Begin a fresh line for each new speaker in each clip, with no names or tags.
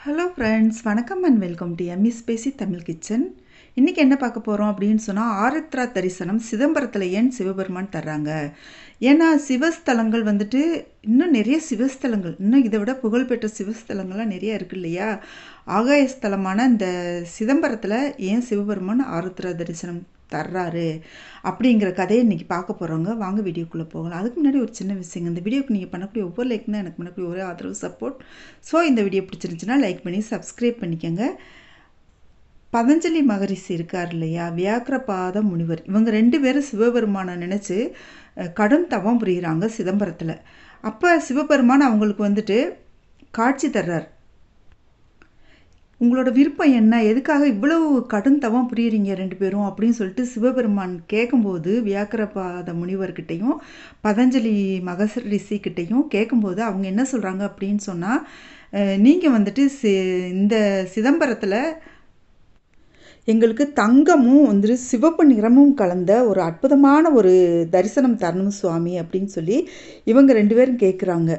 Hello friends, வணக்கம் and welcome to Emmy spicy Tamil kitchen. இன்றைக்கி என்ன பார்க்க போகிறோம் அப்படின்னு சொன்னால், ஆருத்ரா தரிசனம் சிதம்பரத்தில் ஏன் சிவபெருமான் தர்றாங்க. ஏன்னா சிவஸ்தலங்கள் வந்துட்டு இன்னும் நிறைய சிவஸ்தலங்கள், இன்னும் இதை விட புகழ்பெற்ற சிவஸ்தலங்கள்லாம் நிறைய இருக்குது இல்லையா. ஆகாயஸ்தலமான இந்த சிதம்பரத்தில் ஏன் சிவபெருமான் ஆருத்ரா தரிசனம் தர்றாரு அப்படிங்கிற கதையை இன்றைக்கி பார்க்க போகிறோங்க. வாங்க வீடியோக்குள்ளே போகலாம். அதுக்கு முன்னாடி ஒரு சின்ன விஷயங்க, இந்த வீடியோக்கு நீங்கள் பண்ணக்கூடிய ஒவ்வொரு லைக் தான் எனக்கு பண்ணக்கூடிய ஒரே ஆதரவு சப்போர்ட். ஸோ இந்த வீடியோ பிடிச்சிருந்துச்சுன்னா லைக் பண்ணி சப்ஸ்கிரைப் பண்ணிக்கோங்க. பதஞ்சலி மகரிஷி இருக்கார் இல்லையா, வியாக்கிரபாத முனிவர், இவங்க 2 பேரும் சிவபெருமானை நினச்சி கடும் தவம் புரிகிறாங்க சிதம்பரத்தில். அப்போ சிவபெருமான் அவங்களுக்கு வந்துட்டு காட்சி தர்றார். உங்களோட விருப்பம் என்ன, எதுக்காக இவ்வளவு கடும் தவம் புரியுறீங்க 2 பேரும் அப்படின்னு சொல்லிட்டு சிவபெருமான் கேட்கும்போது, வியாக்கிரபாத முனிவர்கிட்டையும் பதஞ்சலி மகரிஷிக்கிட்டையும் கேட்கும்போது அவங்க என்ன சொல்கிறாங்க அப்படின்னு சொன்னால், நீங்கள் வந்துட்டு இந்த சிதம்பரத்தில் எங்களுக்கு தங்கமும் வந்துட்டு சிவப்பு நிறமும் கலந்த ஒரு அற்புதமான ஒரு தரிசனம் தரணும் சுவாமி அப்படின்னு சொல்லி இவங்க 2 பேரும் கேட்குறாங்க.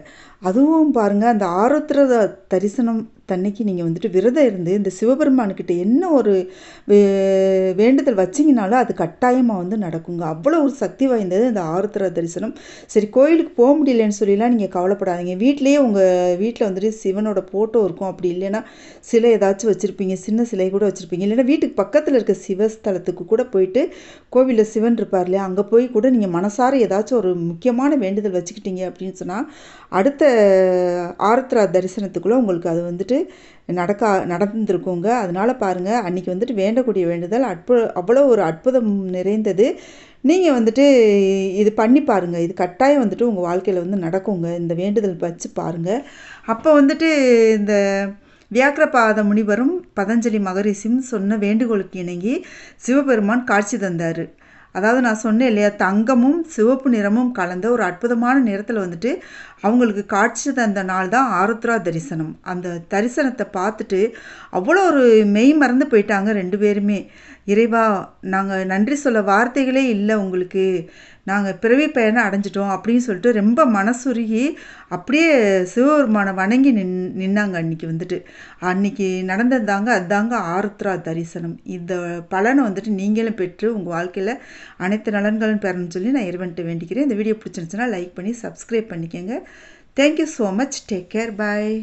அதுவும் பாருங்கள், அந்த ஆருத்ர தரிசனம் தன்னைக்கு நீங்கள் வந்துட்டு விரதம் இருந்து இந்த சிவபெருமானுக்கிட்ட என்ன ஒரு வேண்டுதல் வச்சிங்கனாலும் அது கட்டாயமாக வந்து நடக்குங்க. அவ்வளோ ஒரு சக்தி வாய்ந்தது இந்த ஆருத்ரா தரிசனம். சரி, கோயிலுக்கு போக முடியலன்னு சொல்லிலாம் நீங்கள் கவலைப்படாதீங்க. வீட்லேயே உங்கள் வீட்டில் வந்துட்டு சிவனோட ஃபோட்டோ இருக்கும், அப்படி இல்லைன்னா சிலை ஏதாச்சும் வச்சுருப்பீங்க, சின்ன சிலை கூட வச்சுருப்பீங்க, இல்லைன்னா வீட்டுக்கு பக்கத்தில் இருக்க சிவஸ்தலத்துக்கு கூட போயிட்டு, கோவிலில் சிவன் இருப்பார் இல்லையா, அங்கே போய் கூட நீங்கள் மனசார ஏதாச்சும் ஒரு முக்கியமான வேண்டுதல் வச்சுக்கிட்டீங்க அப்படின்னு சொன்னால் அடுத்த ஆருத்ரா தரிசனத்துக்குள்ளே உங்களுக்கு அது வந்துட்டு நடந்திருக்குங்க. அதனால் பாருங்கள், அன்றைக்கி வந்துட்டு வேண்டக்கூடிய வேண்டுதல் அவ்வளோ ஒரு அற்புதம் நிறைந்தது. நீங்கள் வந்துட்டு இது பண்ணி பாருங்கள், இது கட்டாயம் வந்துட்டு உங்கள் வாழ்க்கையில் வந்து நடக்குங்க. இந்த வேண்டுதல் வச்சு பாருங்கள். அப்போ வந்துட்டு இந்த வியாக்கிரபாத முனிவரும் பதஞ்சலி மகரிஷியும் சொன்ன வேண்டுகோளுக்கு இணங்கி சிவபெருமான் காட்சி தந்தார். அதாவது நான் சொன்னேன் இல்லையா, தங்கமும் சிவப்பு நிறமும் கலந்த ஒரு அற்புதமான நிறத்தில் வந்துட்டு அவங்களுக்கு காட்சி தந்த நாள் தான் ஆருத்ரா தரிசனம். அந்த தரிசனத்தை பார்த்துட்டு அவ்வளோ ஒரு மெய் மறந்து போயிட்டாங்க 2 பேருமே. இறைவா, நாங்கள் நன்றி சொல்ல வார்த்தைகளே இல்லை, உங்களுக்கு நாங்கள் பிறவி பயனை அடைஞ்சிட்டோம் அப்படின்னு சொல்லிட்டு ரொம்ப மனசுருகி அப்படியே சிவபெருமானை வணங்கி நின்னாங்க. அன்றைக்கி வந்துட்டு அன்றைக்கி நடந்தது தாங்க, அதுதாங்க ஆருத்ரா தரிசனம். இந்த பலனை வந்துட்டு நீங்களும் பெற்று உங்கள் வாழ்க்கையில் அனைத்து நலன்களும் பெறணும்னு சொல்லி நான் இறைவன்ட்டு வேண்டிக்கிறேன். இந்த வீடியோ பிடிச்சிருந்துச்சுன்னா லைக் பண்ணி சப்ஸ்கிரைப் பண்ணிக்கோங்க. Thank you so much. Take care. பாய்.